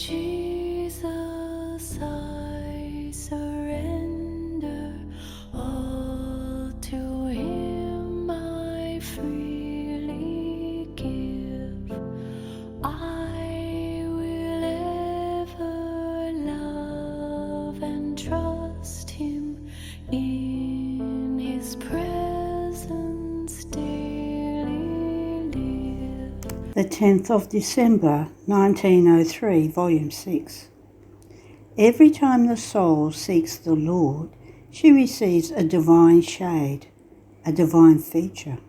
Jesus, I surrender all to Him. I freely give. I will ever love and trust Him, in His presence daily live. The 10th of December 1903, Volume 6. Every time the soul seeks the Lord, she receives a divine shade, a divine feature.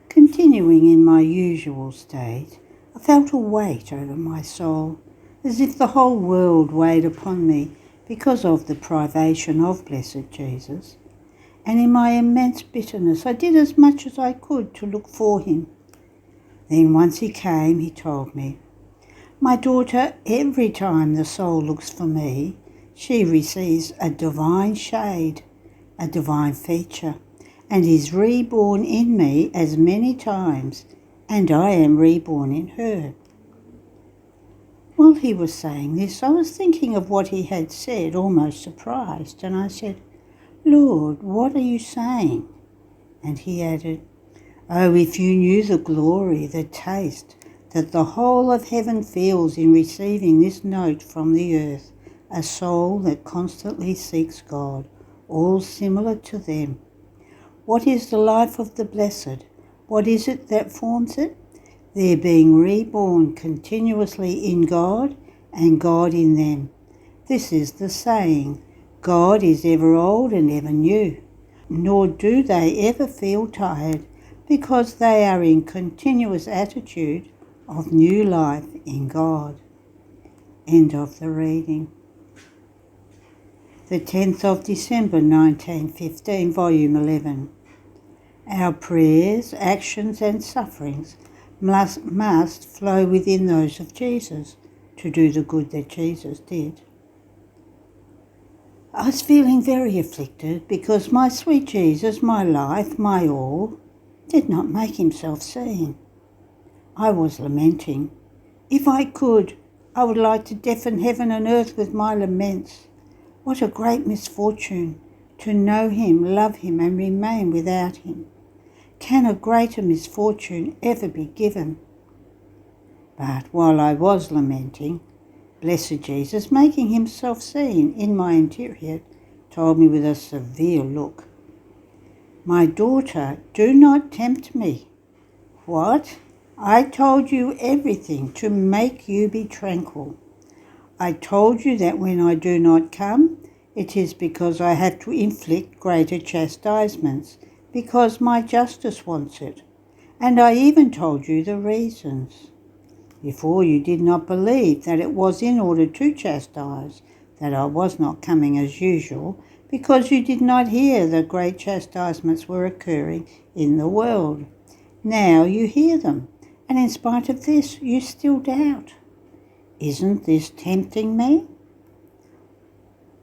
Continuing in my usual state, I felt a weight over my soul, as if the whole world weighed upon me because of the privation of Blessed Jesus. And in my immense bitterness, I did as much as I could to look for him. Then once he came, he told me, "My daughter, every time the soul looks for me, she receives a divine shade, a divine feature, and is reborn in me as many times, and I am reborn in her." While he was saying this, I was thinking of what he had said, almost surprised, and I said, "Lord, what are you saying?" And he added, "Oh, if you knew the glory, the taste that the whole of heaven feels in receiving this note from the earth, a soul that constantly seeks God, all similar to them. What is the life of the blessed? What is it that forms it? Their being reborn continuously in God and God in them. This is the saying, God is ever old and ever new, nor do they ever feel tired, because they are in continuous attitude of new life in God." End of the reading. The 10th of December 1915, Volume 11. Our prayers, actions and sufferings must flow within those of Jesus to do the good that Jesus did. I was feeling very afflicted because my sweet Jesus, my life, my all, did not make himself seen. I was lamenting. If I could, I would like to deafen heaven and earth with my laments. What a great misfortune to know him, love him, and remain without him. Can a greater misfortune ever be given? But while I was lamenting, Blessed Jesus, making himself seen in my interior, told me with a severe look, "My daughter, do not tempt me." What? I told you everything to make you be tranquil. I told you that when I do not come, it is because I have to inflict greater chastisements, because my justice wants it. And I even told you the reasons. Before you did not believe that it was in order to chastise that I was not coming as usual, because you did not hear that great chastisements were occurring in the world. Now you hear them, and in spite of this, you still doubt. Isn't this tempting me?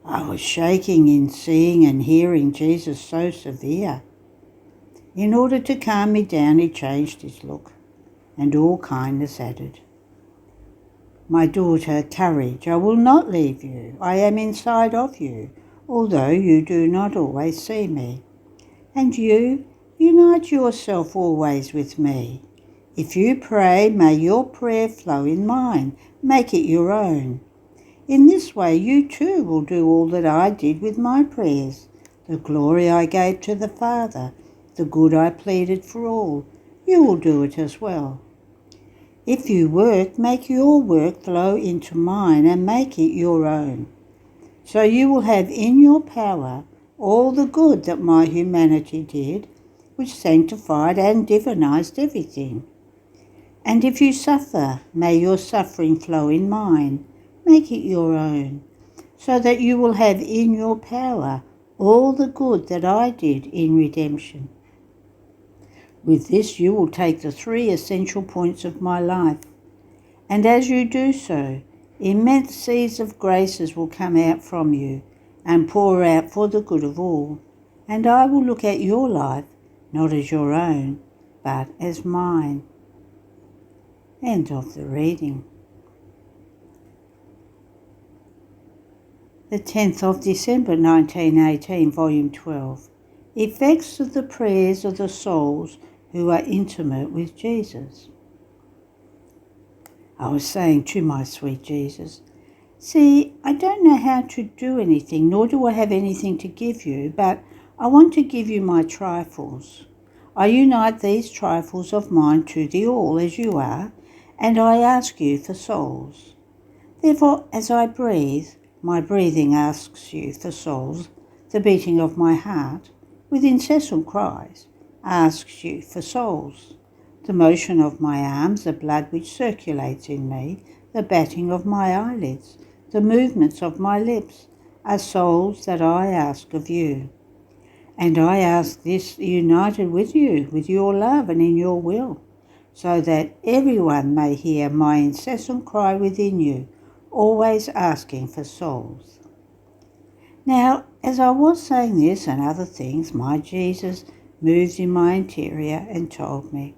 I was shaking in seeing and hearing Jesus so severe. In order to calm me down, he changed his look, and all kindness added. "My daughter, courage, I will not leave you. I am inside of you, although you do not always see me. And you, unite yourself always with me. If you pray, may your prayer flow in mine. Make it your own. In this way you too will do all that I did with my prayers, the glory I gave to the Father, the good I pleaded for all. You will do it as well. If you work, make your work flow into mine and make it your own. So you will have in your power all the good that my humanity did, which sanctified and divinized everything. And if you suffer, may your suffering flow in mine, make it your own, so that you will have in your power all the good that I did in redemption. With this you will take the three essential points of my life, and as you do so, immense seas of graces will come out from you and pour out for the good of all, and I will look at your life not as your own, but as mine." End of the reading. The 10th of December 1918, Volume 12. Effects of the prayers of the souls who are intimate with Jesus. I was saying to my sweet Jesus, see, I don't know how to do anything, nor do I have anything to give you, but I want to give you my trifles. I unite these trifles of mine to the all as you are, and I ask you for souls. Therefore, as I breathe, my breathing asks you for souls. The beating of my heart, with incessant cries, asks you for souls. The motion of my arms, the blood which circulates in me, the batting of my eyelids, the movements of my lips, are souls that I ask of you. And I ask this united with you, with your love and in your will, so that everyone may hear my incessant cry within you, always asking for souls. Now, as I was saying this and other things, my Jesus moved in my interior and told me,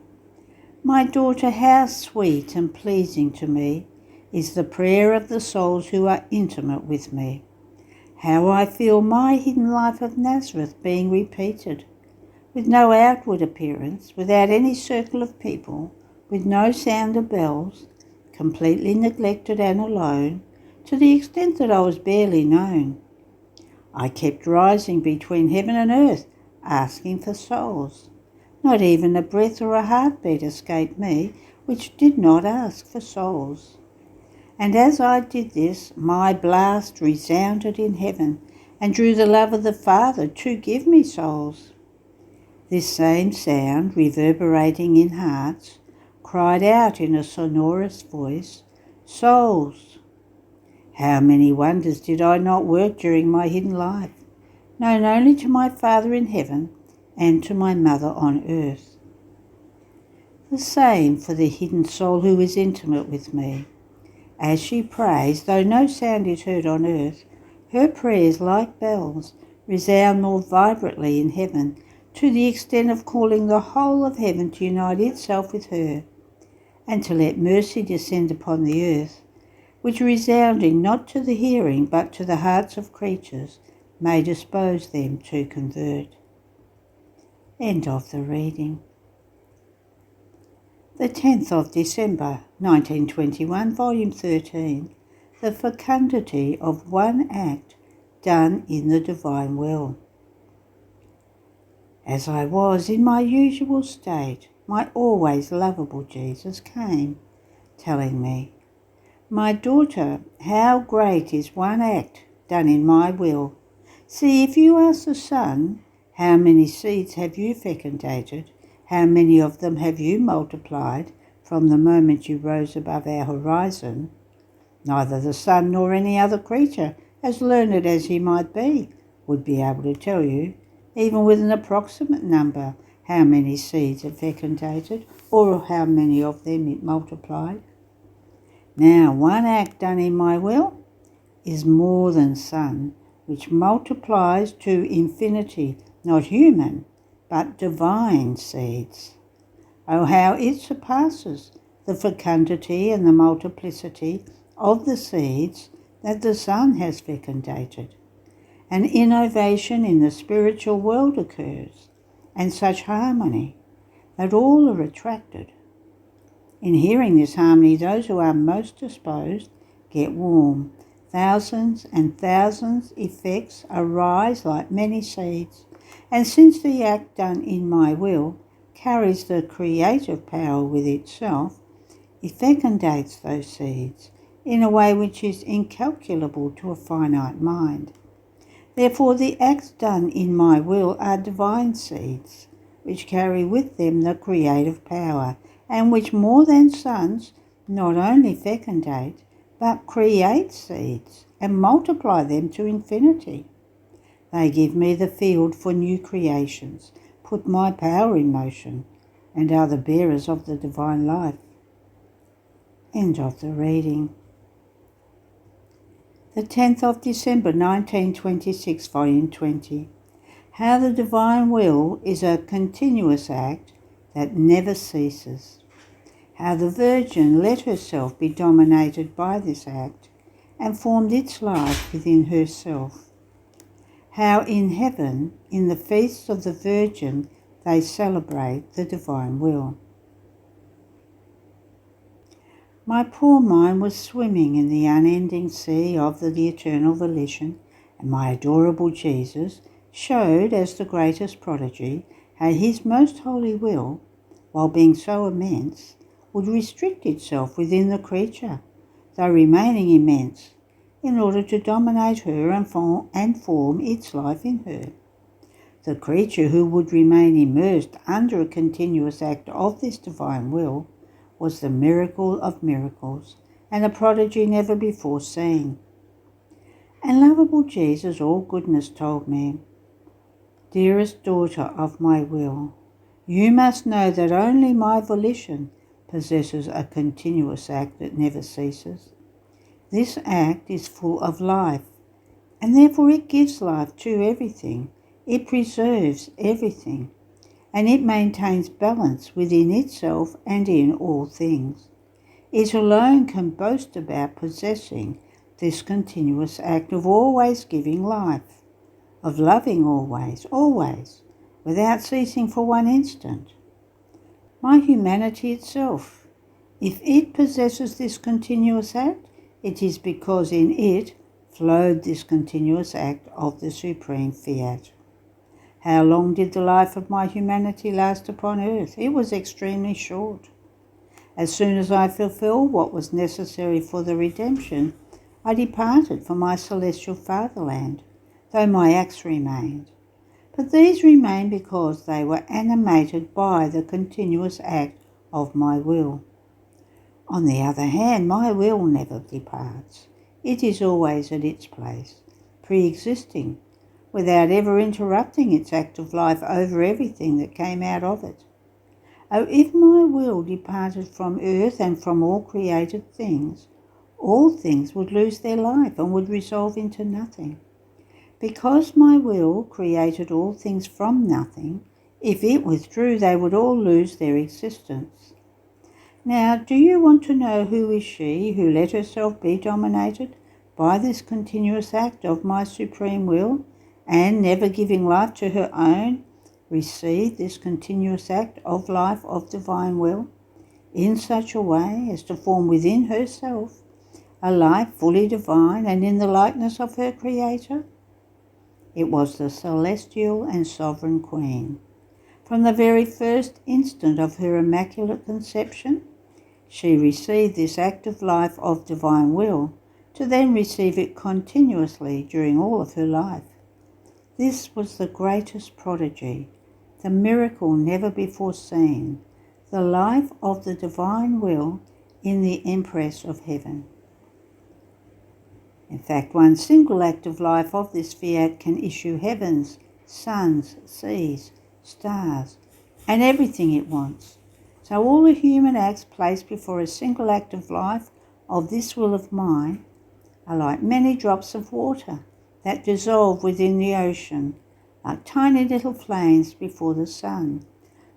my daughter, how sweet and pleasing to me is the prayer of the souls who are intimate with me. How I feel my hidden life of Nazareth being repeated, with no outward appearance, without any circle of people, with no sound of bells, completely neglected and alone, to the extent that I was barely known. I kept rising between heaven and earth, asking for souls. Not even a breath or a heartbeat escaped me, which did not ask for souls. And as I did this, my blast resounded in heaven, and drew the love of the Father to give me souls. This same sound, reverberating in hearts, cried out in a sonorous voice, souls! How many wonders did I not work during my hidden life, known only to my Father in heaven and to my Mother on earth. The same for the hidden soul who is intimate with me. As she prays, though no sound is heard on earth, her prayers, like bells, resound more vibrantly in heaven, to the extent of calling the whole of heaven to unite itself with her, and to let mercy descend upon the earth, which resounding not to the hearing but to the hearts of creatures, may dispose them to convert. End of the reading. The 10th of December 1921, Volume 13. The fecundity of one act done in the divine will. As I was in my usual state, my always lovable Jesus came, telling me, my daughter, how great is one act done in my will. See, if you ask the sun, how many seeds have you fecundated, how many of them have you multiplied from the moment you rose above our horizon? Neither the sun nor any other creature, as learned as he might be, would be able to tell you, even with an approximate number, how many seeds it fecundated, or how many of them it multiplied. Now, one act done in my will is more than sun, which multiplies to infinity, not human, but divine seeds. Oh, how it surpasses the fecundity and the multiplicity of the seeds that the sun has fecundated. An innovation in the spiritual world occurs, and such harmony that all are attracted. In hearing this harmony, those who are most disposed get warm. Thousands and thousands effects arise like many seeds, and since the act done in my will carries the creative power with itself, it fecundates those seeds in a way which is incalculable to a finite mind. Therefore, the acts done in my will are divine seeds, which carry with them the creative power, and which more than suns not only fecundate, but create seeds and multiply them to infinity. They give me the field for new creations, put my power in motion, and are the bearers of the divine life. End of the reading. The 10th of December 1926, Volume 20. How the divine will is a continuous act that never ceases. How the Virgin let herself be dominated by this act, and formed its life within herself. How in heaven, in the feasts of the Virgin, they celebrate the divine will. My poor mind was swimming in the unending sea of the eternal volition, and my adorable Jesus showed as the greatest prodigy how his most holy will, while being so immense, would restrict itself within the creature, though remaining immense, in order to dominate her and form its life in her. The creature who would remain immersed under a continuous act of this divine will was the miracle of miracles, and a prodigy never before seen. And lovable Jesus, all goodness, told me, "Dearest daughter of my will, you must know that only my volition possesses a continuous act that never ceases. This act is full of life, and therefore it gives life to everything. It preserves everything, and it maintains balance within itself and in all things. It alone can boast about possessing this continuous act of always giving life, of loving always, always, without ceasing for one instant. My humanity itself, if it possesses this continuous act, it is because in it flowed this continuous act of the supreme fiat. How long did the life of my humanity last upon earth? It was extremely short. As soon as I fulfilled what was necessary for the redemption, I departed for my celestial fatherland, though my acts remained. But these remained because they were animated by the continuous act of my will. On the other hand, my will never departs. It is always at its place, pre-existing, without ever interrupting its act of life over everything that came out of it. Oh, if my will departed from earth and from all created things, all things would lose their life and would resolve into nothing. Because my will created all things from nothing, if it withdrew, they would all lose their existence. Now, do you want to know who is she who let herself be dominated by this continuous act of my supreme will, and never giving life to her own, received this continuous act of life of divine will, in such a way as to form within herself a life fully divine and in the likeness of her Creator? It was the celestial and sovereign Queen. From the very first instant of her immaculate conception, she received this act of life of divine will, to then receive it continuously during all of her life. This was the greatest prodigy, the miracle never before seen, the life of the divine will in the Empress of Heaven. In fact, one single act of life of this fiat can issue heavens, suns, seas, stars, and everything it wants. So all the human acts placed before a single act of life of this will of mine are like many drops of water that dissolve within the ocean, like tiny little flames before the sun,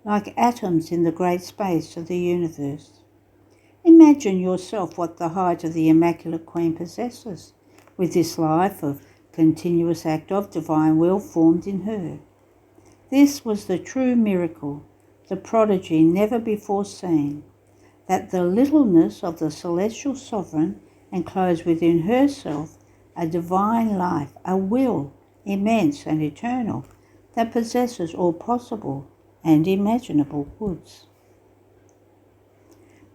like atoms in the great space of the universe. Imagine yourself what the height of the Immaculate Queen possesses, with this life of continuous act of divine will formed in her. This was the true miracle, the prodigy never before seen, that the littleness of the celestial sovereign enclosed within herself a divine life, a will, immense and eternal, that possesses all possible and imaginable goods.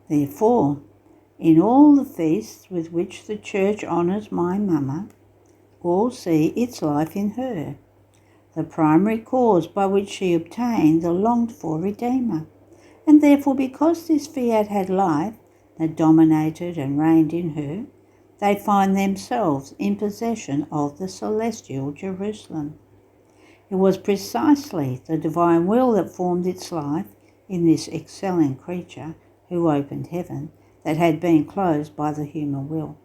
Therefore, in all the feasts with which the Church honours my Mama, all see its life in her, the primary cause by which she obtained the longed-for Redeemer, and therefore because this fiat had life that dominated and reigned in her, they find themselves in possession of the celestial Jerusalem. It was precisely the divine will that formed its life in this excelling creature who opened heaven that had been closed by the human will.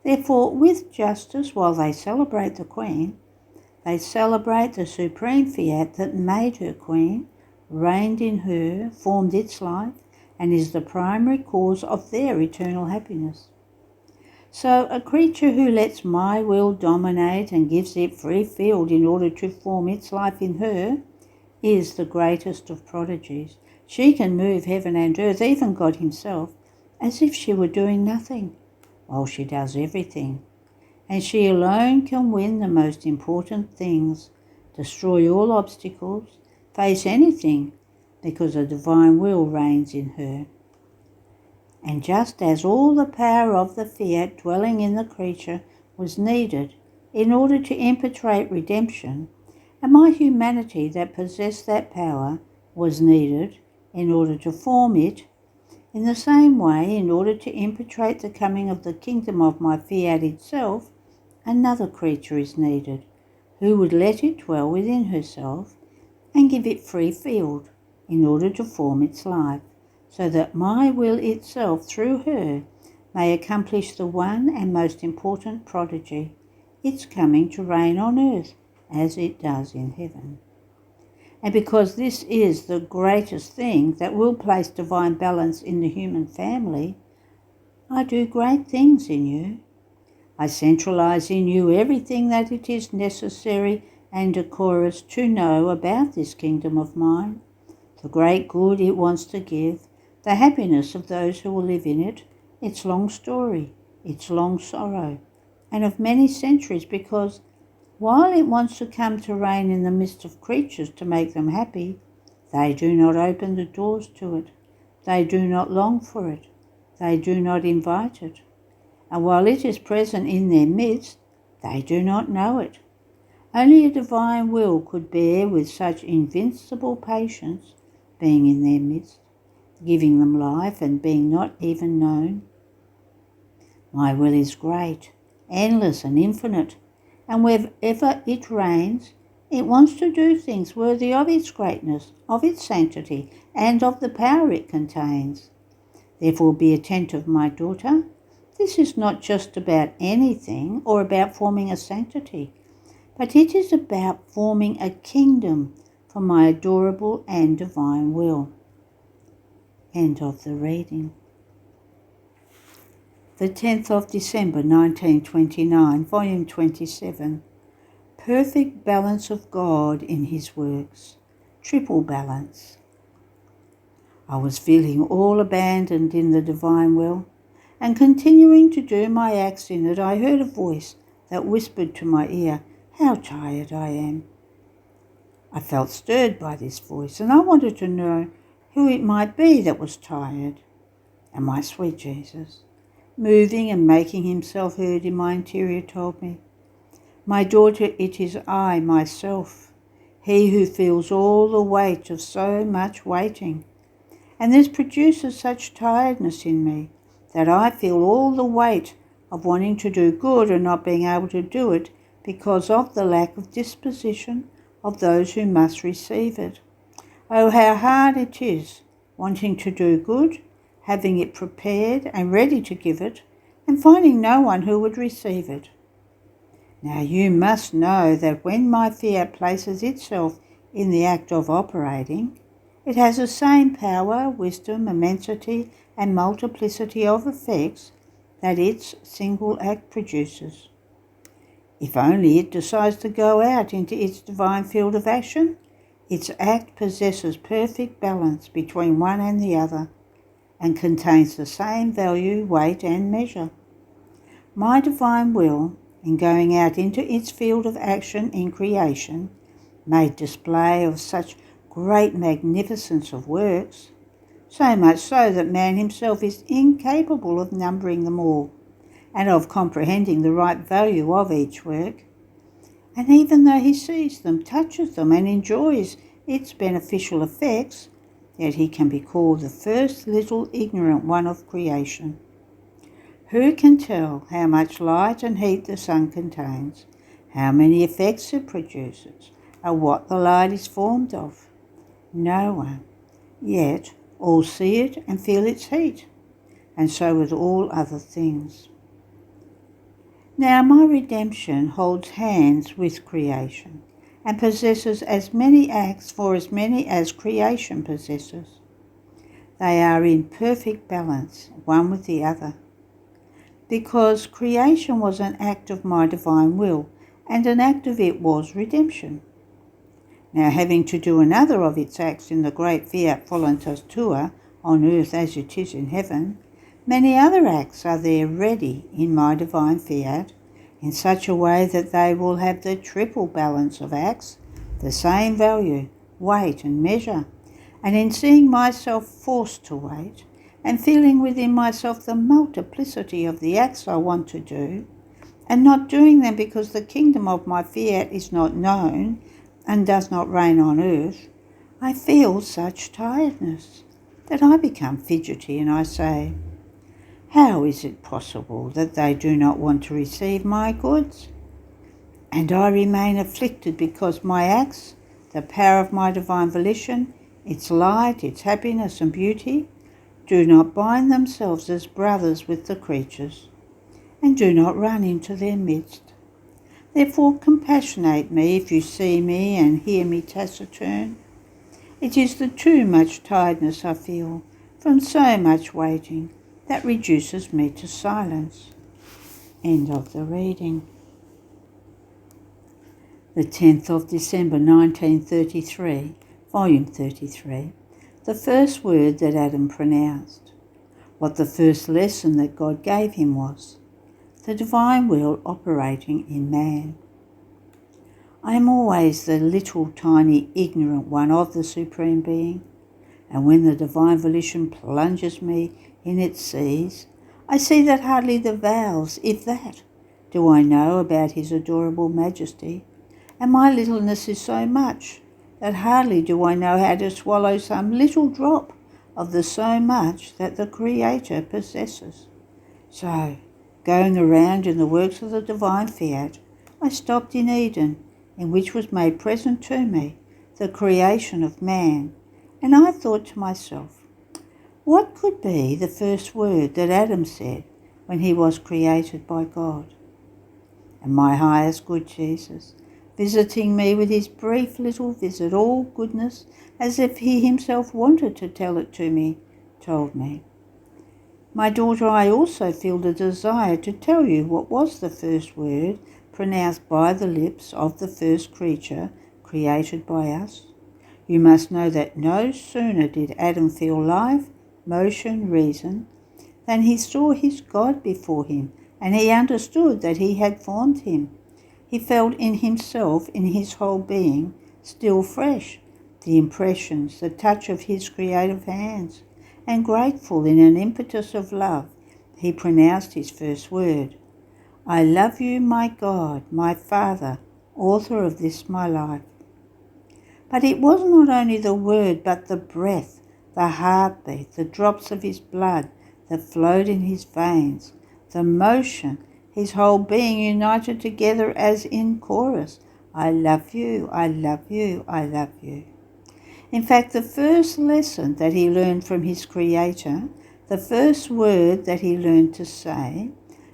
Therefore, with justice, while they celebrate the Queen, they celebrate the supreme fiat that made her Queen, reigned in her, formed its life, and is the primary cause of their eternal happiness. So a creature who lets my will dominate and gives it free field in order to form its life in her is the greatest of prodigies. She can move heaven and earth, even God himself, as if she were doing nothing, while she does everything. And she alone can win the most important things, destroy all obstacles, face anything, because a divine will reigns in her. And just as all the power of the fiat dwelling in the creature was needed in order to impetrate redemption, and my humanity that possessed that power was needed in order to form it, in the same way, in order to impetrate the coming of the kingdom of my fiat itself, another creature is needed, who would let it dwell within herself and give it free field in order to form its life, so that my will itself through her may accomplish the one and most important prodigy, its coming to reign on earth as it does in heaven. And because this is the greatest thing that will place divine balance in the human family, I do great things in you. I centralize in you everything that it is necessary and decorous to know about this kingdom of mine, the great good it wants to give, the happiness of those who will live in it, its long story, its long sorrow, and of many centuries, because while it wants to come to reign in the midst of creatures to make them happy, they do not open the doors to it. They do not long for it. They do not invite it. And while it is present in their midst, they do not know it. Only a divine will could bear with such invincible patience being in their midst, giving them life and being not even known. My will is great, endless and infinite, and wherever it reigns, it wants to do things worthy of its greatness, of its sanctity, and of the power it contains. Therefore be attentive, my daughter. This is not just about anything or about forming a sanctity, but it is about forming a kingdom for my adorable and divine will. End of the reading. The 10th of December 1929, Volume 27. Perfect balance of God in his works. Triple balance. I was feeling all abandoned in the divine will, and continuing to do my acts in it, I heard a voice that whispered to my ear, "How tired I am." I felt stirred by this voice, and I wanted to know who it might be that was tired. And my sweet Jesus, moving and making himself heard in my interior, told me, "My daughter, it is I, myself, he who feels all the weight of so much waiting. And this produces such tiredness in me that I feel all the weight of wanting to do good and not being able to do it because of the lack of disposition of those who must receive it. Oh, how hard it is, wanting to do good, having it prepared and ready to give it, and finding no one who would receive it. Now you must know that when my fiat places itself in the act of operating, it has the same power, wisdom, immensity, and multiplicity of effects that its single act produces. If only it decides to go out into its divine field of action, its act possesses perfect balance between one and the other, and contains the same value, weight, and measure. My divine will, in going out into its field of action in creation, made display of such great magnificence of works, so much so that man himself is incapable of numbering them all, and of comprehending the right value of each work. And even though he sees them, touches them, and enjoys its beneficial effects, yet he can be called the first little ignorant one of creation. Who can tell how much light and heat the sun contains, how many effects it produces, or what the light is formed of? No one. Yet all see it and feel its heat, and so with all other things. Now my redemption holds hands with creation, and possesses as many acts for as many as creation possesses. They are in perfect balance, one with the other. because creation was an act of my divine will, and an act of it was redemption. Now, having to do another of its acts in the great fiat voluntas tua, on earth as it is in heaven, many other acts are there ready in my divine fiat, in such a way that they will have the triple balance of acts, the same value, weight and measure. And in seeing myself forced to wait, and feeling within myself the multiplicity of the acts I want to do, and not doing them because the kingdom of my fiat is not known and does not reign on earth, I feel such tiredness that I become fidgety, and I say, how is it possible that they do not want to receive my goods? And I remain afflicted because my acts, the power of my divine volition, its light, its happiness and beauty, do not bind themselves as brothers with the creatures, and do not run into their midst. Therefore compassionate me if you see me and hear me taciturn. It is the too much tiredness I feel from so much waiting that reduces me to silence. End of the reading. The 10th of December 1933, Volume 33. The first word that Adam pronounced. What the first lesson that God gave him was the divine will operating in man. I am always the little tiny ignorant one of the Supreme Being, and when the divine volition plunges me in its seas, I see that hardly the vowels, if that, do I know about his adorable majesty, and my littleness is so much that hardly do I know how to swallow some little drop of the so much that the Creator possesses. So, going around in the works of the divine fiat, I stopped in Eden, in which was made present to me the creation of man, and I thought to myself, what could be the first word that Adam said when he was created by God? And my highest good Jesus, visiting me with his brief little visit, all goodness, as if he himself wanted to tell it to me, told me, my daughter, I also feel the desire to tell you what was the first word pronounced by the lips of the first creature created by us. You must know that no sooner did Adam feel life, motion, reason, than he saw his God before him, and he understood that he had formed him. He felt in himself, in his whole being, still fresh, the impressions, the touch of his creative hands, and grateful in an impetus of love, he pronounced his first word. I love you, my God, my Father, author of this my life. But it was not only the word, but the breath, the heartbeat, the drops of his blood that flowed in his veins, the motion, his whole being united together as in chorus. I love you, I love you, I love you. In fact, the first lesson that he learned from his Creator, the first word that he learned to say,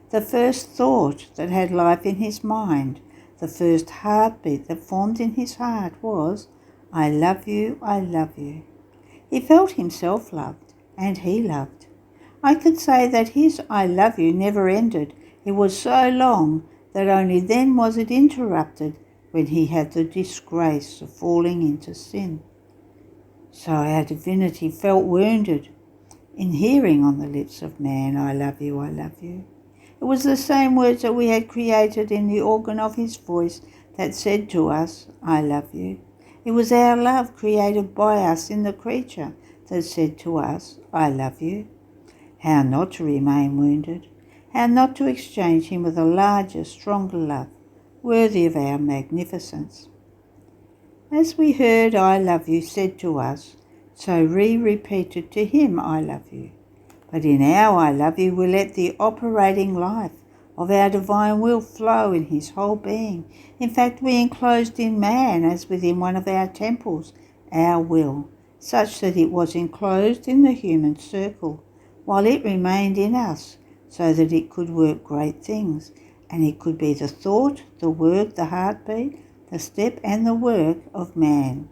the first thought that had life in his mind, the first heartbeat that formed in his heart was, I love you, I love you. He felt himself loved, and he loved. I could say that his I love you never ended. It was so long that only then was it interrupted when he had the disgrace of falling into sin. So our divinity felt wounded in hearing on the lips of man, I love you, I love you. It was the same words that we had created in the organ of his voice that said to us, I love you. It was our love created by us in the creature that said to us, I love you. How not to remain wounded? How not to exchange him with a larger, stronger love, worthy of our magnificence? As we heard I love you said to us, so we repeated to him I love you. But in our I love you we let the operating life of our divine will flow in his whole being. In fact, we enclosed in man, as within one of our temples, our will, such that it was enclosed in the human circle, while it remained in us, so that it could work great things, and it could be the thought, the work, the heartbeat, the step and the work of man.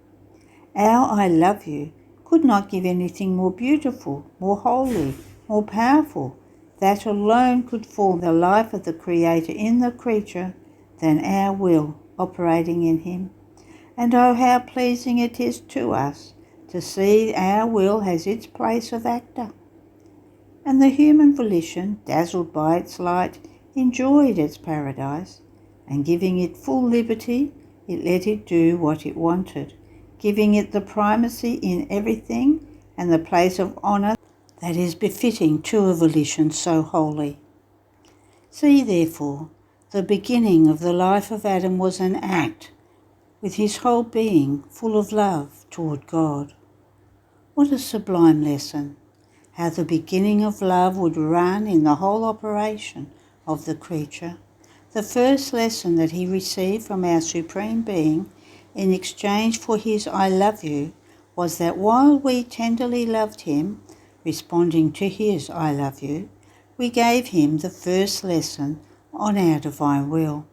Our I love you could not give anything more beautiful, more holy, more powerful that alone could form the life of the Creator in the creature than our will operating in him. And oh, how pleasing it is to us to see our will has its place of actor. And the human volition, dazzled by its light, enjoyed its paradise, and giving it full liberty, it let it do what it wanted, giving it the primacy in everything and the place of honour that is befitting to a volition so holy. See, therefore, the beginning of the life of Adam was an act, with his whole being full of love toward God. What a sublime lesson! How the beginning of love would run in the whole operation of the creature. The first lesson that he received from our Supreme Being in exchange for his I love you was that while we tenderly loved him, responding to his I love you, we gave him the first lesson on our divine will.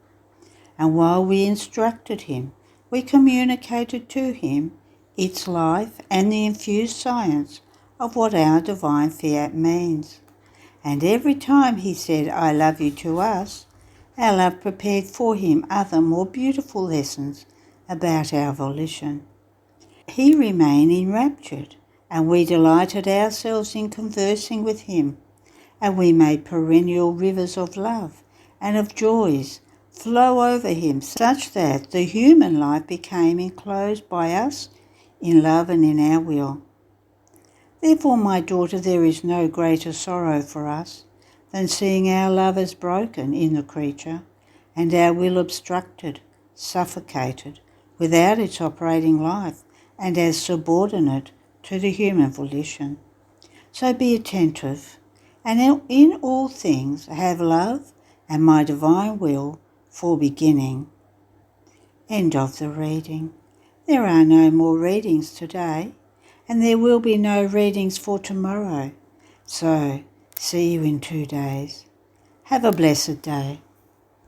And while we instructed him, we communicated to him its life and the infused science of what our divine fiat means. And every time he said, I love you to us, our love prepared for him other more beautiful lessons about our volition. He remained enraptured, and we delighted ourselves in conversing with him, and we made perennial rivers of love and of joys flow over him, such that the human life became enclosed by us in love and in our will. Therefore, my daughter, there is no greater sorrow for us than seeing our love as broken in the creature and our will obstructed, suffocated, without its operating life and as subordinate to the human volition. So be attentive, and in all things have love and my divine will for beginning. End of the reading. There are no more readings today, and there will be no readings for tomorrow. So, see you in 2 days. Have a blessed day.